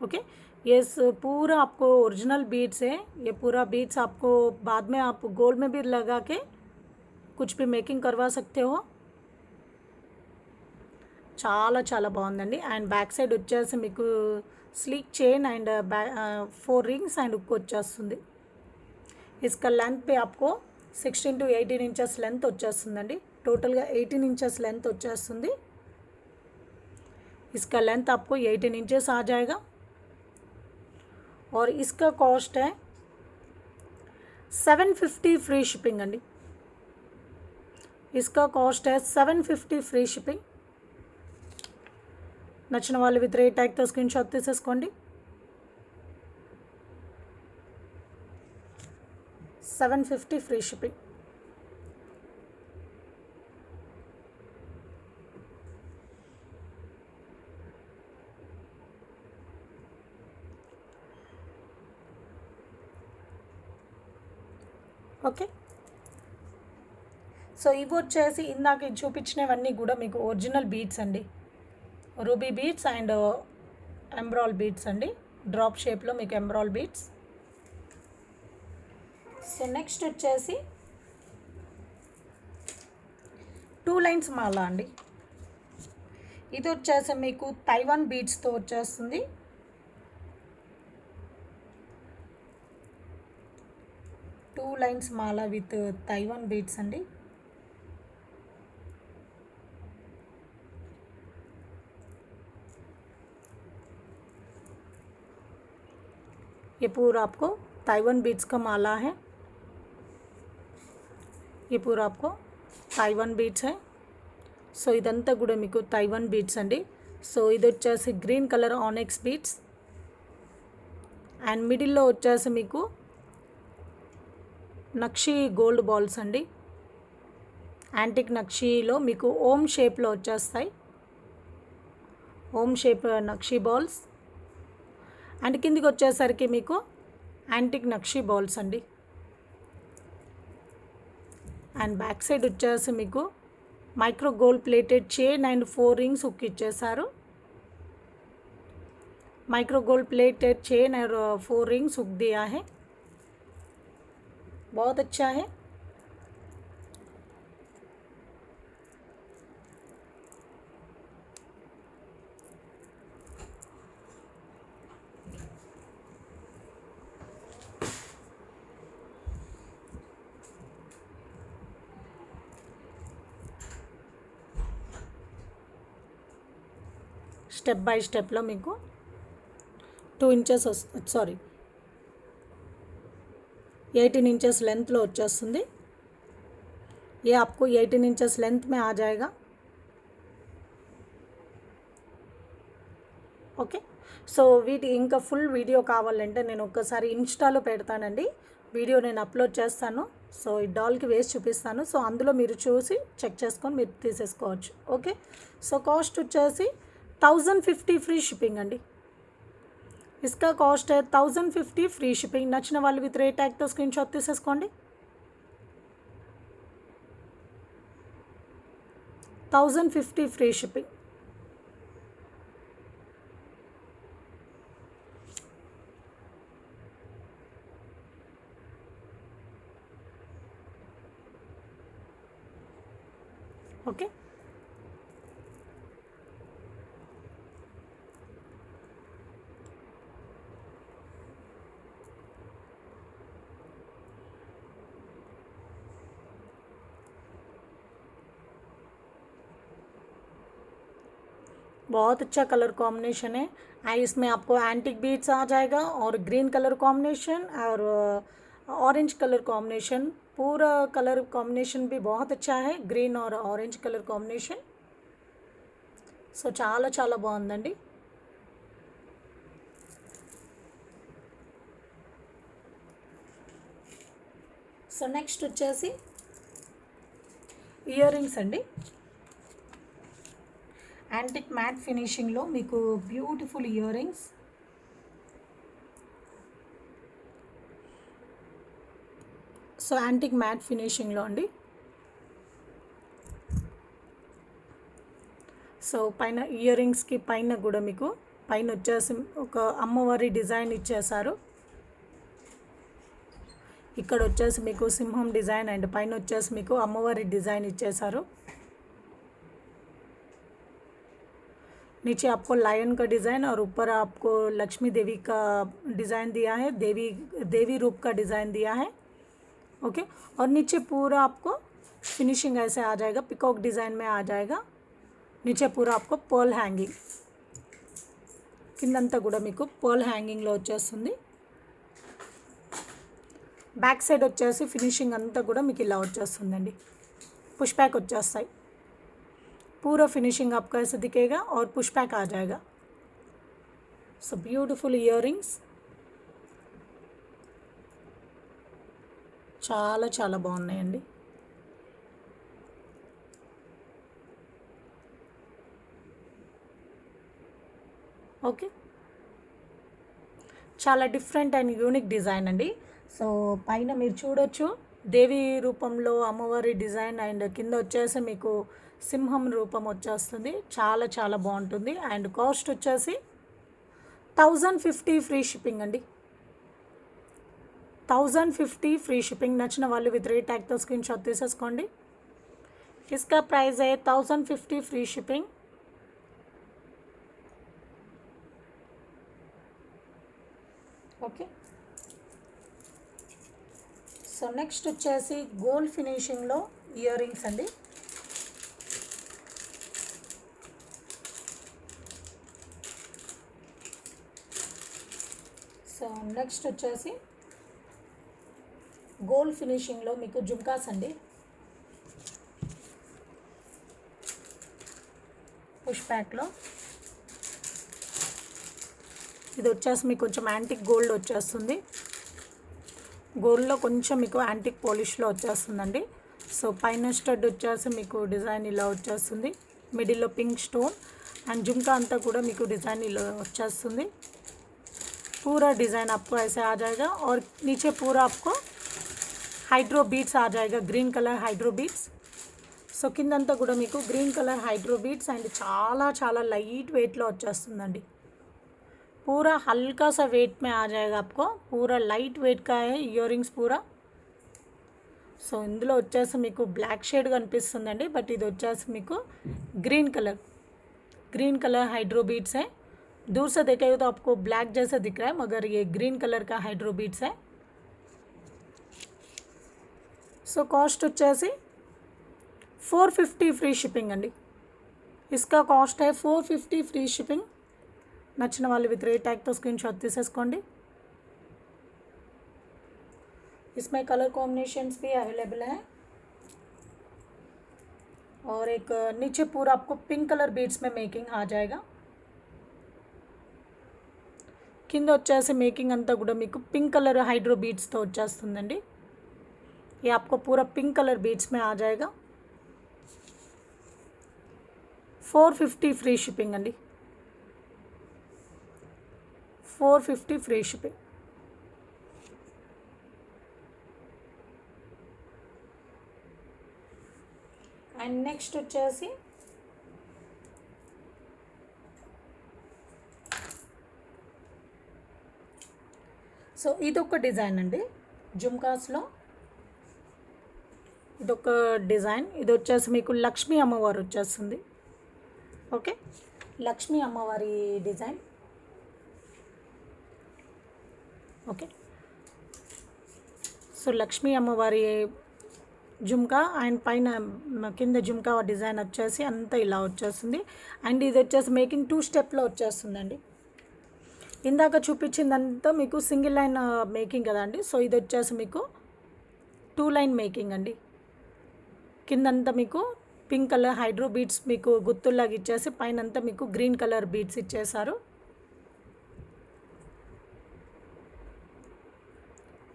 ఓके, ये पूरा आपको ओरिजिनल बीड्स है. ये पूरा बीड्स आपको बाद में आप गोल्ड में भी लगा के कुछ भी మేకింగ్ करवा सकते हो. చాలా చాలా బాగుందండి. అండ్ బ్యాక్ సైడ్ వచ్చేసి మీకు sleek chain and 4 rings and ఉక్కు వచ్చేస్తుంది. इसका लेंथ पे आपको 16 to 18 इंचेस लेंथ వచ్చేస్తుందండి. టోటల్గా 18 इंचेस लेंथ వచ్చేస్తుంది. इसका लेंथ आपको 18 इंचेस आ जाएगा. और इसका कॉस्ट है 750 फ्री शिपिंग अंडी. इसका कॉस्ट है 750 फ्री शिपिंग. నచ్చిన వాళ్ళు విత్ రేట్ ట్యాగ్తో స్క్రీన్ షాట్ తీసేసుకోండి. 750 ఫ్రీ షిప్పింగ్. ఓకే. సో ఇవి వచ్చేసి ఇందాక చూపించినవన్నీ కూడా మీకు ఒరిజినల్ బీడ్స్ అండి. రూబీ బీడ్స్ అండ్ ఎంబ్రాల్ బీడ్స్ అండి. డ్రాప్ షేప్లో మీకు ఎంబ్రాల్ బీడ్స్. సో నెక్స్ట్ వచ్చేసి 2 లైన్స్ మాల అండి. ఇది వచ్చేసి మీకు తైవాన్ బీడ్స్తో వచ్చేస్తుంది. Two lines Mala with Taiwan beads అండి. ये पूरा आपको ताइवान बीड्स का माला है. ये पूरा आपको ताइवान बीड्स है. సో ఇదంతా కూడా మీకు తైవాన్ బీడ్స్ అండి. సో ఇది వచ్చేసి గ్రీన్ కలర్ ఆనెక్స్ బీడ్స్. అండ్ మిడిల్లో వచ్చేసి మీకు నక్షి గోల్డ్ బాల్స్ అండి. యాంటిక్ నక్షిలో మీకు ఓం షేప్లో వచ్చేస్తాయి. ఓం షేప్ నక్షి బాల్స్. అండ్ కిందికి వచ్చేసరికి మీకు యాంటిక్ నక్షి బాల్స్ అండి. అండ్ బ్యాక్ సైడ్ వచ్చేసి మీకు micro gold plated chain and 4 rings hook ఇచ్చేసారు. మైక్రో गोल्ड प्लेटेड चेन और 4 रिंग्स हुक दिया है. बहुत अच्छा है. स्टेप बाय स्टेप लो మీకు 2 ఇంచెస్ సారీ 18 इंचेस लेंथ लो వచ్చేస్తుంది. ये आपको 18 इंचेस लेंथ में आ जाएगा. ఓకే. సో వీటి ఇంకా ఫుల్ వీడియో కావాలంటే నేను ఒక్కసారి ఇన్స్టాలో పెడతానండి. వీడియో నేను అప్లోడ్ చేస్తాను. సో ఈ డాల్కి వేసి చూపిస్తాను. సో అందులో మీరు చూసి చెక్ చేసుకొని మీరు తీసేసుకోవచ్చు. ఓకే. సో కాస్ట్ వచ్చేసి 1050 ఫ్రీ షిప్పింగ్ అండి. इसका कॉस्ट है 1050 फ्री शिपिंग. నచ్చిన వాళ్ళు విత్ రేట్ ట్యాగ్తో స్క్రీన్ షాట్ తీసేసుకోండి. 1050 ఫ్రీ షిప్పింగ్. ఓకే. बहुत अच्छा कलर कॉम्बिनेशन है। इसमें आपको एंटिक बीट्स आ जाएगा और ग्रीन कलर कॉम्बिनेशन और ऑरेंज कलर कॉम्बिनेशन, पूरा कलर कॉम्बिनेशन भी बहुत अच्छा है, ग्रीन और ऑरेंज कलर कॉम्बिनेशन। సో చాలా చాలా బాగుందండి. సో నెక్స్ట్ వచ్చేసి ఇయర్ రింగ్స్ అండి. యాంటిక్ మ్యాట్ ఫినిషింగ్లో మీకు beautiful earrings. So antique matte ఫినిషింగ్లో అండి. సో పైన ఇయర్ రింగ్స్కి పైన కూడా మీకు పైన వచ్చేసి ఒక అమ్మవారి డిజైన్ ఇచ్చేసారు. ఇక్కడ వచ్చేసి మీకు సింహం డిజైన్ అండ్ పైన వచ్చేసి మీకు అమ్మవారి డిజైన్ ఇచ్చేసారు. नीचे आपको लायन का डिज़ाइन और ऊपर आपको लक्ष्मी देवी का डिज़ाइन दिया है, देवी रूप का डिज़ाइन दिया है. ओके. और नीचे पूरा आपको फिनिशिंग ऐसे आ जाएगा, पिकॉक डिज़ाइन में आ जाएगा. नीचे पूरा आपको पर्ल హ్యాంగింగ్, కిందంతా కూడా మీకు పర్ల్ హ్యాంగింగ్లో వచ్చేస్తుంది. బ్యాక్ సైడ్ వచ్చేసి ఫినిషింగ్ అంతా కూడా మీకు ఇలా వచ్చేస్తుందండి, పుష్ బ్యాక్ వచ్చేస్తాయి. पूरा फिनिशिंग आपको ऐसे दिखेगा और पुश बैक आ जाएगा. सो ब्यूटीफुल इयर रिंग्स, చాలా చాలా బాగున్నాయండి. ఓకే. చాలా డిఫరెంట్ అండ్ యూనిక్ డిజైన్ అండి. సో పైన మీరు చూడొచ్చు దేవి రూపంలో అమ్మవారి డిజైన్ అండ్ కింద వచ్చేసి మీకు సింహం రూపం వచ్చేస్తుంది. చాలా చాలా బాగుంటుంది. అండ్ కాస్ట్ వచ్చేసి 1050 ఫ్రీ షిప్పింగ్ అండి. 1050 ఫ్రీ షిప్పింగ్. నచ్చిన వాళ్ళు విత్ రేట్ ట్యాగ్తో స్క్రీన్ షాట్ తీసేసుకోండి. इसका प्राइस है 1050 free shipping. Okay. So next వచ్చేసి గోల్డ్ ఫినిషింగ్లో ఇయర్ రింగ్స్ అండి. సో నెక్స్ట్ వచ్చేసి గోల్డ్ ఫినిషింగ్లో మీకు జుమ్కాస్ అండి. పుష్ బ్యాక్లో ఇది వచ్చేసి మీకు కొంచెం యాంటిక్ గోల్డ్ వచ్చేస్తుంది. గోల్డ్లో కొంచెం మీకు యాంటిక్ పాలిష్లో వచ్చేస్తుందండి. సో పైన స్టడ్ వచ్చేసి మీకు డిజైన్ ఇలా వచ్చేస్తుంది, మిడిల్లో పింక్ స్టోన్ అండ్ జుమ్కా అంతా కూడా మీకు డిज़ाइन ఇలా వచ్చేస్తుంది. पूरा डिज़ाइन आपको ऐसे आ जाएगा और नीचे पूरा आपको हाइड्रो बीट्स आ जाएगा, green colour hydro beats. So కిందంతా కూడా మీకు green colour hydro beats and చాలా చాలా లైట్ వెయిట్లో వచ్చేస్తుందండి. पूरा हल्का सा वेट में आ जाएगा आपको, पूरा लाइट वेट का है ఇయర్ రింగ్స్ पूरा. సో ఇందులో వచ్చేసి మీకు బ్లాక్ షేడ్ కనిపిస్తుందండి, బట్ ఇది వచ్చేసి మీకు ग्रीन कलर हाइड्रो बीट्स है. दूर से देखेंगे तो आपको ब्लैक जैसा दिख रहा है, मगर ये ग्रीन कलर का हाइड्रो बीट्स है. सो कॉस्ट వచ్చేసి 450 ఫ్రీ షిప్పింగ్ అండి. इसका कॉस्ट है 450 ఫ్రీ షిప్పింగ్. నచ్చిన వాళ్ళు విత్ రేట్ ట్యాగ్తో స్క్రీన్ షాట్ తీసేసుకోండి. इसमें कलर कॉम्बिनेशंस भी अवेलेबल है और एक नीचे पूरा आपको पिंक कलर बीड्स में मेकिंग आ जाएगा. కింద వచ్చేసి మేకింగ్ అంతా కూడా మీకు పింక్ కలర్ హైడ్రో బీడ్స్తో వచ్చేస్తుందండి. ये आपको पूरा पिंक कलर बीड्स में आ जाएगा. 450 फ्री शिपिंग अंडी. 450 फ्री शिपिंग. అండ్ నెక్స్ట్ వచ్చేసి సో ఇదొక డిజైన్ అండి జుమ్కాస్లో. ఇదొక డిజైన్. ఇది వచ్చేసి మీకు లక్ష్మీ అమ్మవారు వచ్చేస్తుంది. ఓకే, లక్ష్మీ అమ్మవారి డిజైన్. ఓకే, సో లక్ష్మీ అమ్మవారి జుమ్కా అండ్ పైన కింద జుమ్కా డిజైన్ వచ్చేసి అంతా ఇలా వచ్చేస్తుంది. అండ్ ఇది వచ్చేసి మేకింగ్ 2 స్టెప్లో వచ్చేస్తుందండి. ఇందాక చూపించిందంతా మీకు సింగిల్ లైన్ మేకింగ్ కదండి. సో ఇది వచ్చేసి మీకు 2 లైన్ మేకింగ్ అండి. కిందంతా మీకు పింక్ కలర్ హైడ్రో బీడ్స్ మీకు గుత్తుల్లాగా ఇచ్చేసి పైన అంతా మీకు గ్రీన్ కలర్ బీడ్స్ ఇచ్చేసారు.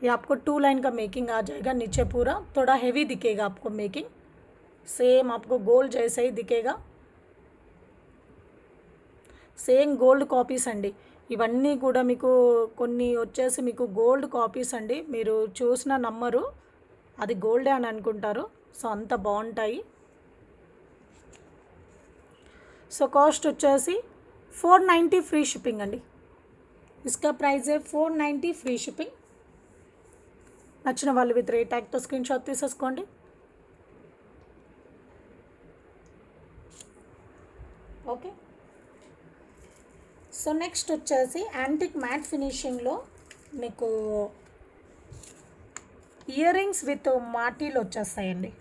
ये आपको 2 लाइन का मेकिंग आ जाएगा. नीचे पूरा थोड़ा हेवी दिखेगा आपको मेकिंग. सेम आपको गोल्ड जैसा ही दिखेगा. సేమ్ గోల్డ్ కాపీస్ అండి. ఇవన్నీ కూడా మీకు కొన్ని వచ్చేసి మీకు గోల్డ్ కాపీస్ అండి. మీరు చూసిన నమ్మరు, అది గోల్డే అని అనుకుంటారు. సో అంత బాగుంటాయి. సో కాస్ట్ వచ్చేసి 490 ఫ్రీ షిప్పింగ్ అండి. Iska price 490 free shipping. నచ్చిన వాళ్ళు విత్ రేట్ ట్యాగ్తో స్క్రీన్ షాట్ తీసేసుకోండి. ఓకే, సో నెక్స్ట్ వచ్చేసి యాంటిక్ మ్యాట్ ఫినిషింగ్లో మీకు ఇయర్ రింగ్స్ విత్ మాటీలు వచ్చేస్తాయండి.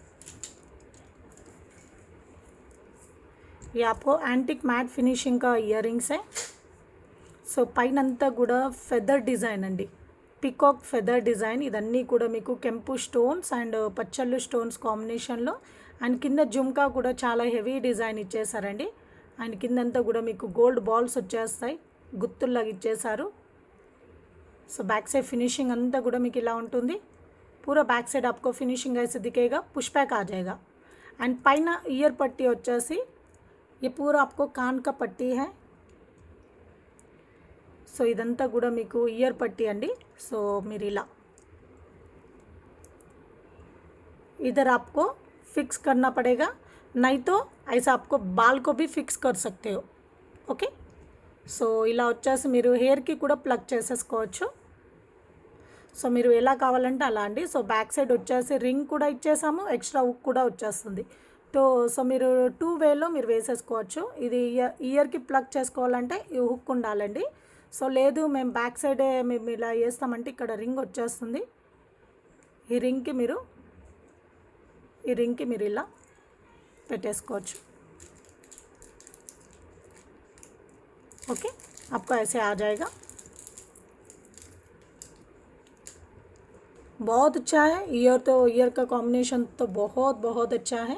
ये आपको एंटिक मैट फिनिशिंग का इयर रिंग्स है. సో పైన అంతా కూడా ఫెదర్ డిజైన్ అండి, పికాక్ ఫెదర్ డిజైన్. ఇదన్నీ కూడా మీకు కెంపు స్టోన్స్ అండ్ పచ్చళ్ళు స్టోన్స్ కాంబినేషన్లో. అండ్ కింద జుమ్కా కూడా చాలా హెవీ డిజైన్ ఇచ్చేసారండి. అండ్ కిందంతా కూడా మీకు గోల్డ్ బాల్స్ వచ్చేస్తాయి, గుత్తుల్లాగా ఇచ్చేసారు. సో బ్యాక్ సైడ్ ఫినిషింగ్ అంతా కూడా మీకు ఇలా ఉంటుంది. पूरा बैक साइड आपको फिनिशिंग ऐसे दिखेगा, पुश बैक आ जाएगा. एंड पैना ईयर पट्टी వచ్చేసి ये पूरा आपको कान का पट्टी है. సో ఇదంతా కూడా మీకు ఇయర్ పట్టీ అండి. సో మీరు ఇలా इधर आपको फिक्स करना पड़ेगा, नहीं तो ऐसा आपको बाल को भी फिक्स कर सकते हो. ఓకే, సో ఇలా వచ్చేసి మీరు హెయిర్కి కూడా ప్లగ్ చేసేసుకోవచ్చు. సో మీరు ఎలా కావాలంటే అలా అండి. సో బ్యాక్ సైడ్ వచ్చేసి రింగ్ కూడా ఇచ్చేసాము, ఎక్స్ట్రా హుక్ కూడా వచ్చేస్తుంది. సో మీరు 2 వేలో మీరు వేసేసుకోవచ్చు. ఇది ఇయర్కి ప్లగ్ చేసుకోవాలంటే ఈ హుక్ ఉండాలండి. సో లేదు మేము బ్యాక్ సైడే మేము ఇలా వేస్తామంటే ఇక్కడ రింగ్ వచ్చేస్తుంది. ఈ రింగ్కి మీరు ఇలా పెట్టేసుకోవచ్చు. ओके, आपको ऐसे आ जाएगा. बहुत अच्छा है. ईयर का कॉम्बिनेशन तो बहुत बहुत अच्छा है.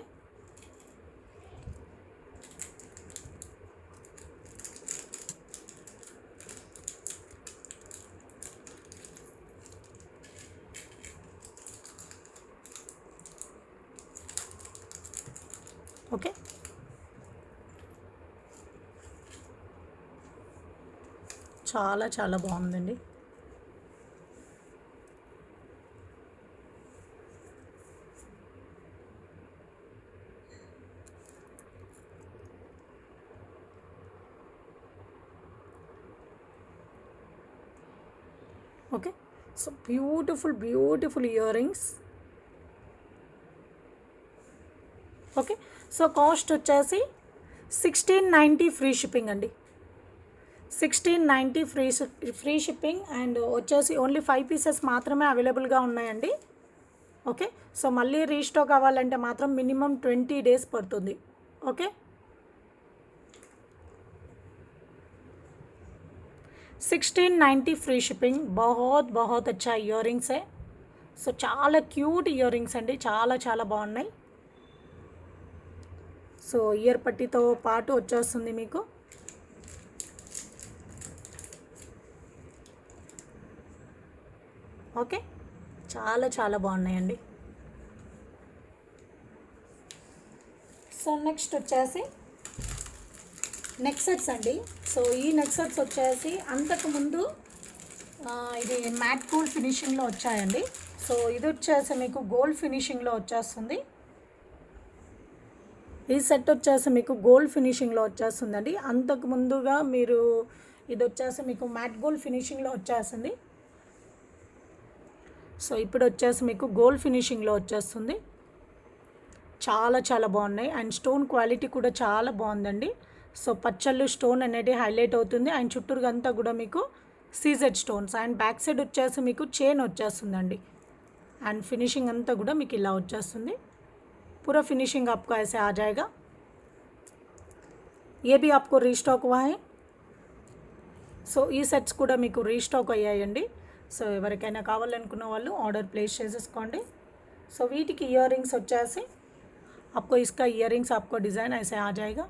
ओके, చాలా చాలా బాగుందండి. Okay, so beautiful ear rings. Okay, so cost వచ్చేసి 1690 ఫ్రీ షిప్పింగ్ అండి. 1690 ఫ్రీ షిప్పింగ్. అండ్ వచ్చేసి ఓన్లీ 5 పీసెస్ మాత్రమే అవైలబుల్గా ఉన్నాయండి. ఓకే, సో మళ్ళీ రీస్టాక్ అవ్వాలంటే మాత్రం మినిమం 20 days పడుతుంది. Okay, 1690 free shipping. बहुत अच्छा ఇయర్ రింగ్స్ है. సో చాలా క్యూట్ ఇయర్ రింగ్స్ అండి, చాలా చాలా బాగున్నాయి. సో ఇయర్ పట్టీతో పాటు వచ్చేస్తుంది మీకు. ఓకే, చాలా చాలా బాగున్నాయండి. సో నెక్స్ట్ వచ్చేసి నెక్ సెట్స్ అండి. సో ఈ నెక్ సెట్స్ వచ్చేసి అంతకుముందు ఇది మ్యాట్ గోల్డ్ ఫినిషింగ్లో వచ్చాయండి. సో ఇది వచ్చేసి మీకు గోల్డ్ ఫినిషింగ్లో వచ్చేస్తుంది. ఈ సెట్ వచ్చేసి మీకు గోల్డ్ ఫినిషింగ్లో వచ్చేస్తుందండి. అంతకు ముందుగా మీరు ఇది వచ్చేసి మీకు మ్యాట్ గోల్డ్ ఫినిషింగ్లో వచ్చేస్తుంది. సో ఇప్పుడు వచ్చేసి మీకు గోల్డ్ ఫినిషింగ్లో వచ్చేస్తుంది. చాలా చాలా బాగున్నాయి. అండ్ స్టోన్ క్వాలిటీ కూడా చాలా బాగుందండి. సో పచ్చళ్ళు స్టోన్ అనేది హైలైట్ అవుతుంది. అండ్ చుట్టూరుగా అంతా కూడా మీకు CZ stones. And back side వచ్చేసి మీకు చైన్ వచ్చేస్తుందండి. అండ్ फिनिशिंग అంతా కూడా మీకు ఇలా వచ్చేస్తుంది. पूरा फिनिशिंग आपको ऐसे आ जाएगा. ये भी आपको రీస్టాక్ हुआ है. సో ఈ సెట్స్ కూడా మీకు రీస్టాక్ అయ్యాయండి. సో ఎవరికైనా కావాలనుకున్న వాళ్ళు ఆర్డర్ ప్లేస్ చేసేసుకోండి. సో వీటికి ఇయర్ రింగ్స్ వచ్చేసి आपको इसका इयररिंग्स आपको डिज़ाइन ऐसे आ जाएगा.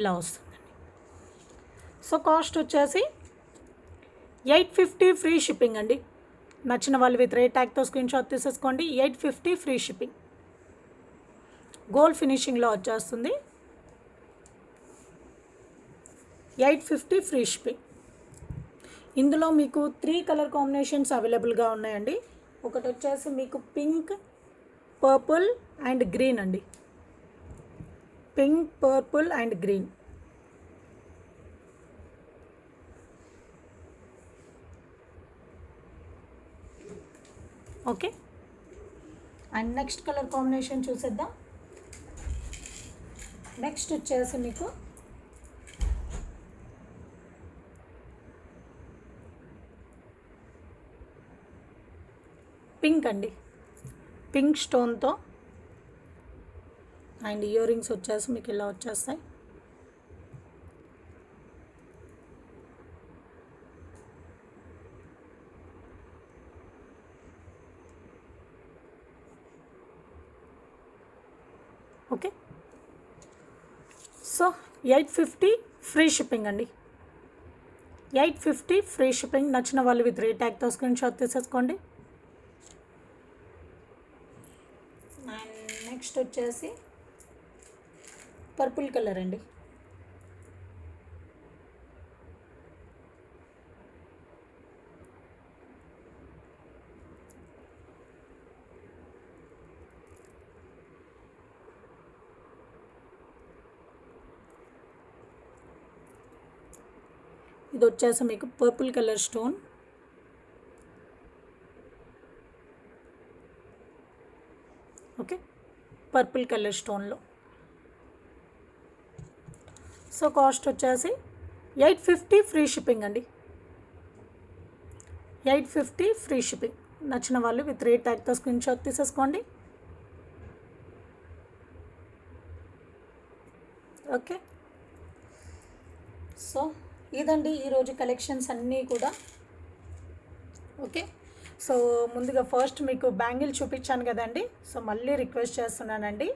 ఇలా వస్తుందండి. సో కాస్ట్ వచ్చేసి 850 ఫ్రీ షిప్పింగ్ అండి. నచ్చిన వాళ్ళు విత్ రేట్ ట్యాగ్తో స్క్రీన్ షాట్ తీసేసుకోండి. 850 ఫ్రీ షిప్పింగ్. గోల్డ్ ఫినిషింగ్లో వచ్చేస్తుంది. 850 ఫ్రీ షిప్పింగ్. ఇందులో మీకు 3 కలర్ కాంబినేషన్స్ అవైలబుల్గా ఉన్నాయండి. ఒకటి వచ్చేసి మీకు పింక్, పర్పుల్ అండ్ గ్రీన్ అండి. Pink, purple and green. Okay. And next colour combination చూసేద్దాం. నెక్స్ట్ వచ్చేసి మీకు పింక్ అండి. పింక్ స్టోన్తో అండ్ ఇయర్ రింగ్స్ వచ్చేసి మీకు ఇలా వచ్చేస్తాయి. ఓకే. సో 850 ఫ్రీ షిప్పింగ్ అండి. 850 ఫ్రీ షిప్పింగ్. నచ్చిన వాళ్ళు విత్ రేట్ ట్యాగ్తో స్క్రీన్ షాట్ తీసేసుకోండి. అండ్ నెక్స్ట్ వచ్చేసి పర్పుల్ కలర్ అండి. ఇది వచ్చేసి మీకు purple colour stone. Okay. Purple colour స్టోన్లో. సో కాస్ట్ వచ్చేసి 850 ఫ్రీ షిప్పింగ్ అండి. 850 ఫ్రీ షిప్పింగ్. నచ్చిన వాళ్ళు విత్ రేట్ ట్యాగ్తో స్క్రీన్ షాట్ తీసేసుకోండి. ఓకే. సో ఇదండి ఈరోజు కలెక్షన్స్ అన్నీ కూడా. ఓకే. సో ముందుగా ఫస్ట్ మీకు బ్యాంగిల్ చూపించాను కదండి. సో మళ్ళీ రిక్వెస్ట్ చేస్తున్నానండి.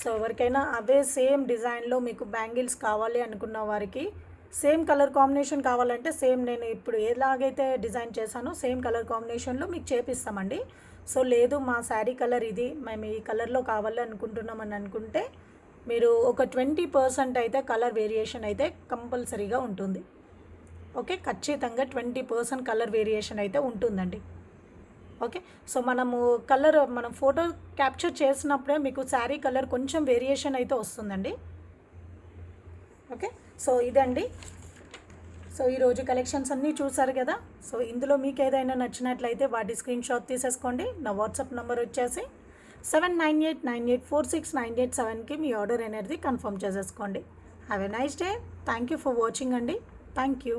సో ఎవరికైనా అదే సేమ్ డిజైన్లో మీకు బ్యాంగిల్స్ కావాలి అనుకున్న వారికి సేమ్ కలర్ కాంబినేషన్ కావాలంటే సేమ్ నేను ఇప్పుడు ఎలాగైతే డిజైన్ చేశానో సేమ్ కలర్ కాంబినేషన్లో మీకు చేపిస్తామండి. సో లేదు మా శారీ కలర్ ఇది, మేము ఈ కలర్లో కావాలి అనుకుంటున్నామని అనుకుంటే మీరు ఒక 20% అయితే కలర్ వేరియేషన్ అయితే కంపల్సరీగా ఉంటుంది. ఓకే. ఖచ్చితంగా 20% కలర్ వేరియేషన్ అయితే ఉంటుందండి. ఓకే. సో మనం ఫోటో క్యాప్చర్ చేసినప్పుడే మీకు శారీ కలర్ కొంచెం వేరియేషన్ అయితే వస్తుందండి. ఓకే. సో ఇదండి. సో ఈరోజు కలెక్షన్స్ అన్నీ చూసారు కదా. సో ఇందులో మీకు ఏదైనా నచ్చినట్లయితే వాటి స్క్రీన్ షాట్ తీసేసుకోండి. నా వాట్సాప్ నెంబర్ వచ్చేసి 7998984698 మీ ఆర్డర్ అనేది కన్ఫర్మ్ చేసేసుకోండి. Have a nice day. Thank you for watching అండి. Thank you.